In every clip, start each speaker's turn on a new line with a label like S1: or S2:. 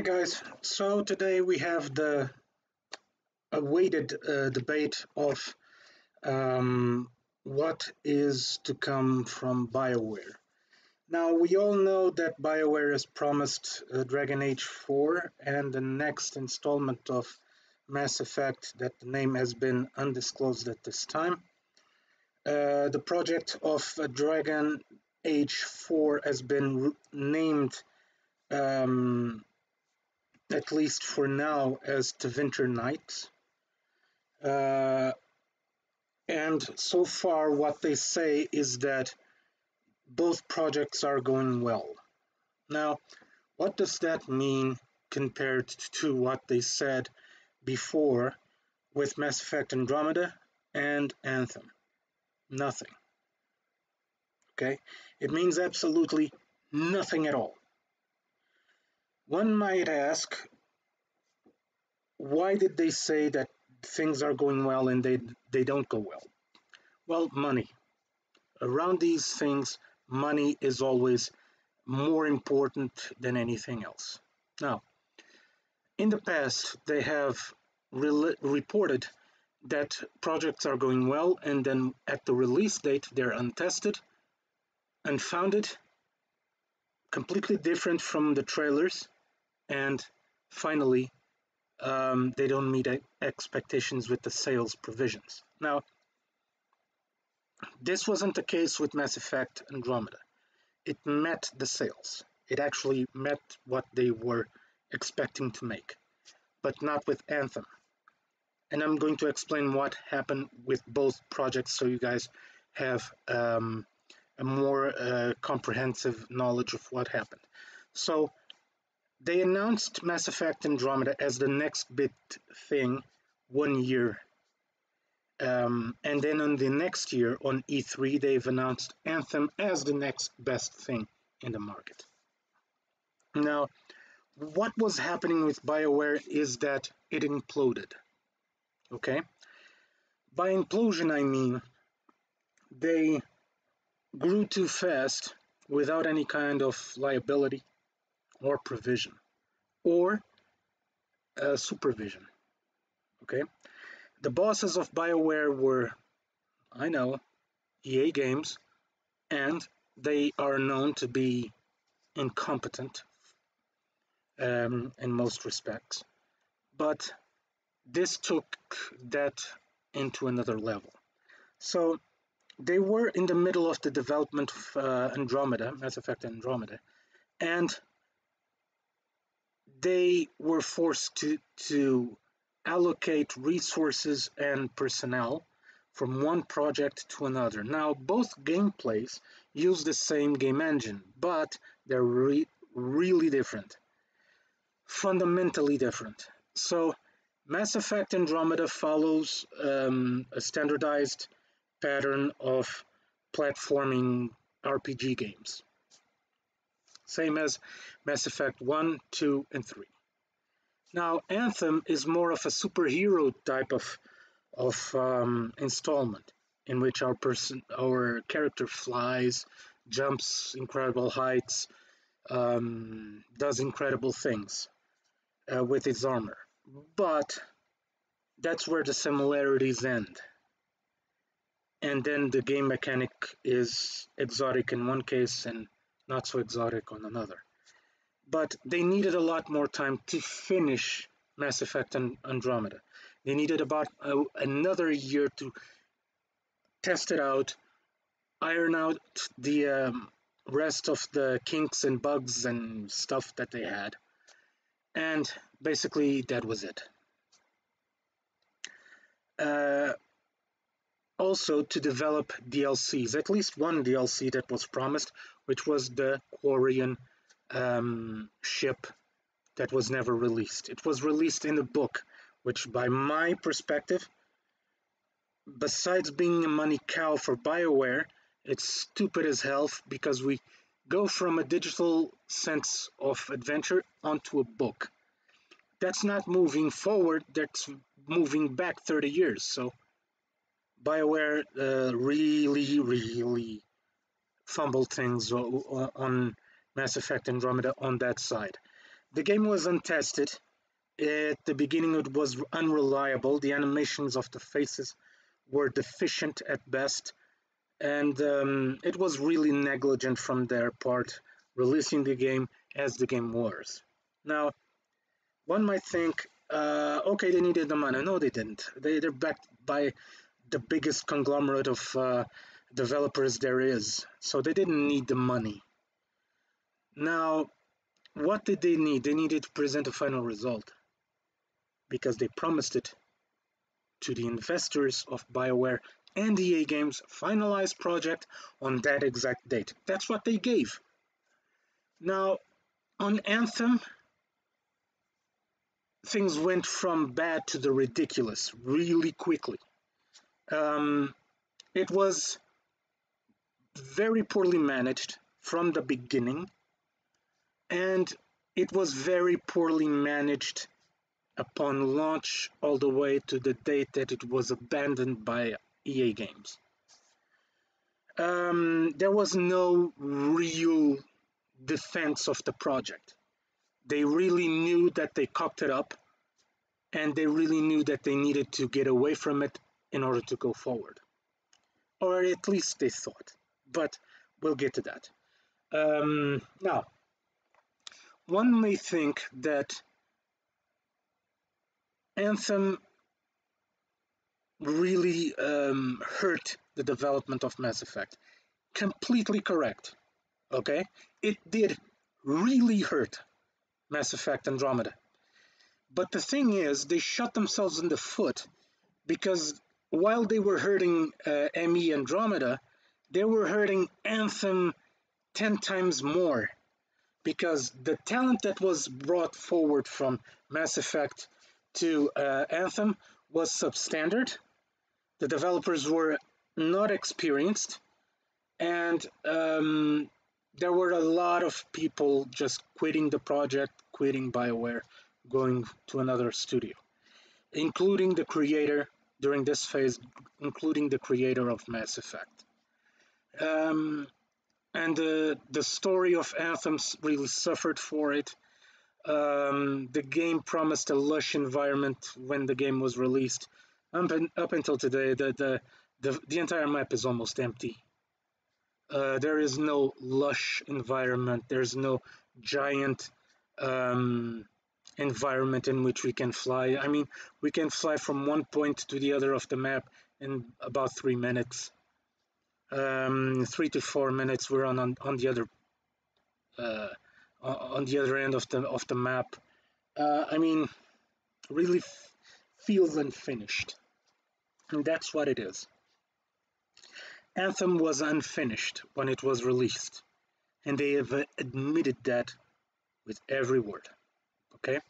S1: Hi guys, so today we have the awaited debate of what is to come from BioWare. Now we all know that BioWare has promised Dragon Age 4 and the next installment of Mass Effect that the name has been undisclosed at this time. The project of Dragon Age 4 has been named at least for now, as to Winter Nights. And so far, what they say is that both projects are going well. Now, what does that mean compared to what they said before with Mass Effect Andromeda and Anthem? Nothing. Okay? It means absolutely nothing at all. One might ask, why did they say that things are going well and they don't go well? Well, money. Around these things, money is always more important than anything else. Now, in the past, they have reported that projects are going well, and then at the release date, they're untested, unfounded, completely different from the trailers, and finally, they don't meet expectations with the sales provisions. Now, this wasn't the case with Mass Effect Andromeda. It met the sales. It actually met what they were expecting to make, but not with Anthem. And I'm going to explain what happened with both projects so you guys have a more comprehensive knowledge of what happened. So, they announced Mass Effect Andromeda as the next big thing 1 year. And then on the next year, on E3, they've announced Anthem as the next best thing in the market. Now, what was happening with BioWare is that it imploded. Okay? By implosion, I mean they grew too fast without any kind of liability or provision, or supervision. Okay, the bosses of BioWare were, I know, EA Games, and they are known to be incompetent in most respects. But this took that into another level. So they were in the middle of the development of Andromeda, Mass Effect Andromeda, and they were forced to allocate resources and personnel from one project to another. Now, both gameplays use the same game engine, but they're really different, fundamentally different. So, Mass Effect Andromeda follows a standardized pattern of platforming RPG games. Same as Mass Effect 1, 2, and 3. Now, Anthem is more of a superhero type of installment, in which our character flies, jumps incredible heights, does incredible things with its armor. But that's where the similarities end. And then the game mechanic is exotic in one case and not so exotic on another. But they needed a lot more time to finish Mass Effect Andromeda. They needed about another year to test it out, iron out the rest of the kinks and bugs and stuff that they had. And basically, that was it. Also, to develop DLCs, at least one DLC that was promised, which was the Quarian ship that was never released. It was released in a book, which by my perspective, besides being a money cow for BioWare, it's stupid as hell because we go from a digital sense of adventure onto a book. That's not moving forward, that's moving back 30 years. So BioWare really fumbled things on Mass Effect Andromeda on that side. The game was untested. At the beginning, it was unreliable. The animations of the faces were deficient at best, and it was really negligent from their part releasing the game as the game was. Now, one might think, okay, they needed the money. No, they didn't. They're backed by the biggest conglomerate of developers there is, so they didn't need the money. Now, what did they need? They needed to present a final result because they promised it to the investors of BioWare and EA Games finalized project on that exact date. That's what they gave. Now, on Anthem, things went from bad to the ridiculous really quickly. It was very poorly managed from the beginning, and it was very poorly managed upon launch all the way to the date that it was abandoned by EA Games. There was no real defense of the project. They really knew that they cocked it up, and they really knew that they needed to get away from it in order to go forward. Or at least they thought, but we'll get to that. Now, one may think that Anthem really hurt the development of Mass Effect. Completely correct, okay? It did really hurt Mass Effect Andromeda. But the thing is, they shot themselves in the foot because while they were hurting ME Andromeda, they were hurting Anthem 10 times more because the talent that was brought forward from Mass Effect to Anthem was substandard. The developers were not experienced, and there were a lot of people just quitting the project, quitting BioWare, going to another studio, including the creator during this phase, including the creator of Mass Effect. And the story of Anthem really suffered for it. The game promised a lush environment when the game was released. Up until today, the entire map is almost empty. There is no lush environment. There's no giant environment in which we can fly. I mean, we can fly from one point to the other of the map in about 3 minutes. 3 to 4 minutes. We're on the other on the other end of the map. I mean, really feels unfinished, and that's what it is. Anthem was unfinished when it was released, and they have admitted that with every word. Okay.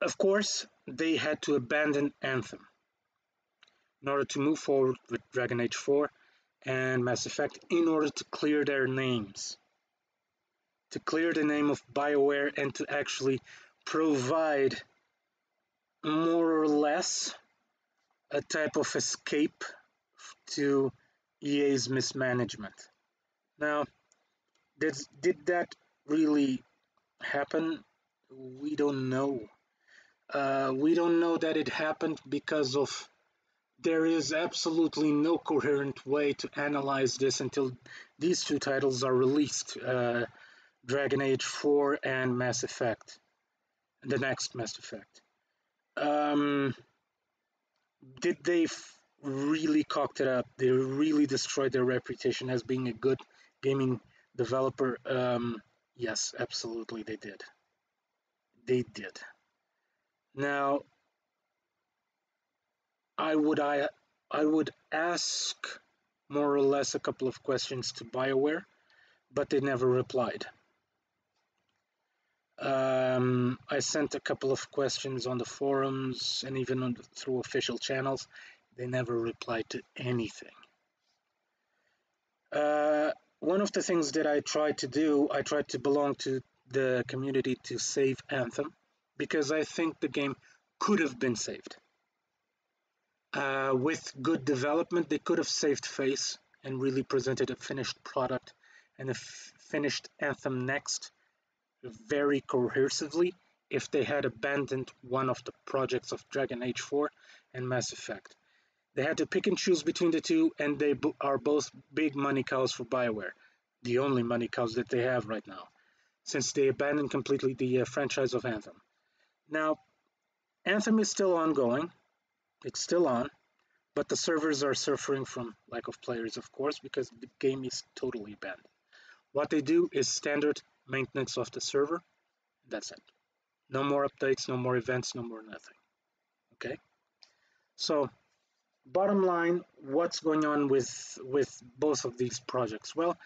S1: Of course, they had to abandon Anthem in order to move forward with Dragon Age 4 and Mass Effect in order to clear their names. To clear the name of BioWare and to actually provide more or less a type of escape to EA's mismanagement. Now, did that really happen? We don't know. We don't know that it happened because of there is absolutely no coherent way to analyze this until these two titles are released, Dragon Age 4 and Mass Effect, the next Mass Effect. Did they really cocked it up? They really destroyed their reputation as being a good gaming developer? Yes, absolutely they did. They did. Now, I would ask more or less a couple of questions to BioWare, but they never replied. I sent a couple of questions on the forums and even through official channels. They never replied to anything. One of the things that I tried to do, I tried to belong to the community to save Anthem, because I think the game could have been saved. With good development, they could have saved face and really presented a finished product and finished Anthem next very cohesively if they had abandoned one of the projects of Dragon Age 4 and Mass Effect. They had to pick and choose between the two, and they are both big money cows for BioWare, the only money cows that they have right now, since they abandoned completely the franchise of Anthem. Now, Anthem is still ongoing, it's still on, but the servers are suffering from lack of players, of course, because the game is totally abandoned. What they do is standard maintenance of the server. That's it. No more updates, no more events, no more nothing. Okay? So, bottom line, what's going on with both of these projects? Well,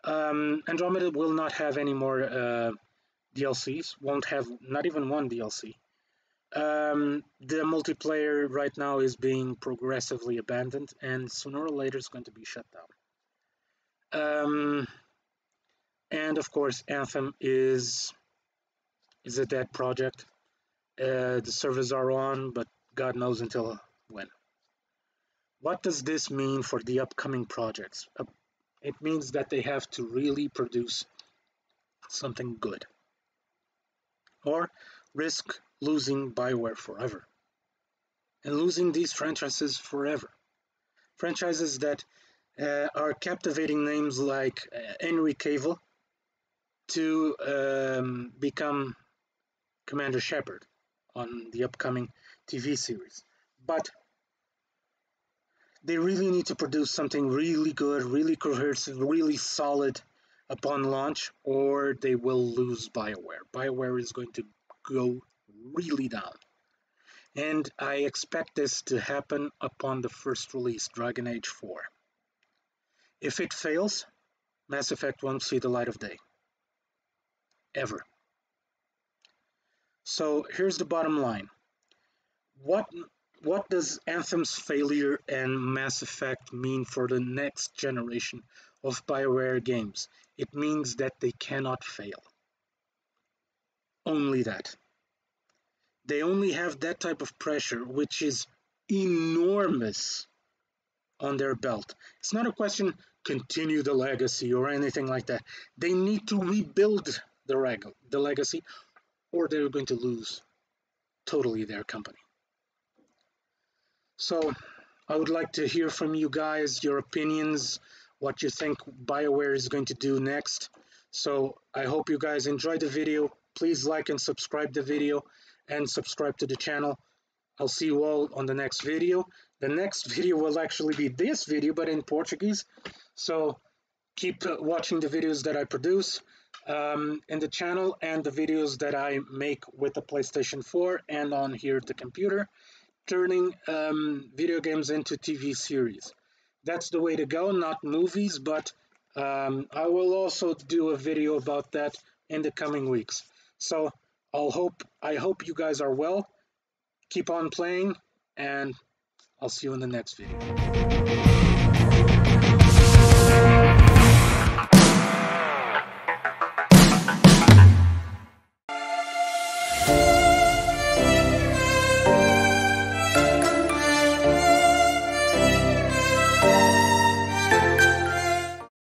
S1: Andromeda will not have any more DLCs, won't have not even one DLC. The multiplayer right now is being progressively abandoned, and sooner or later it's going to be shut down. And of course, Anthem is a dead project. The servers are on, but God knows until when. What does this mean for the upcoming projects? It means that they have to really produce something good, or risk losing BioWare forever, and losing these franchises forever. Franchises that are captivating names like Henry Cavill to become Commander Shepard on the upcoming TV series. But they really need to produce something really good, really cohesive, really solid upon launch, or they will lose BioWare. BioWare is going to go really down. And I expect this to happen upon the first release, Dragon Age 4. If it fails, Mass Effect won't see the light of day. Ever. So here's the bottom line. What does Anthem's failure and Mass Effect mean for the next generation of BioWare games? It means that they cannot fail. Only that. They only have that type of pressure, which is enormous, on their belt. It's not a question, continue the legacy or anything like that. They need to rebuild the legacy, or they're going to lose totally their company. So I would like to hear from you guys, your opinions, what you think BioWare is going to do next. So I hope you guys enjoyed the video. Please like and subscribe the video and subscribe to the channel. I'll see you all on the next video. The next video will actually be this video, but in Portuguese. So keep watching the videos that I produce in the channel, and the videos that I make with the PlayStation 4 and on here the computer, turning video games into TV series. That's the way to go, not movies, but I will also do a video about that in the coming weeks. So I hope you guys are well. Keep on playing, and I'll see you in the next video.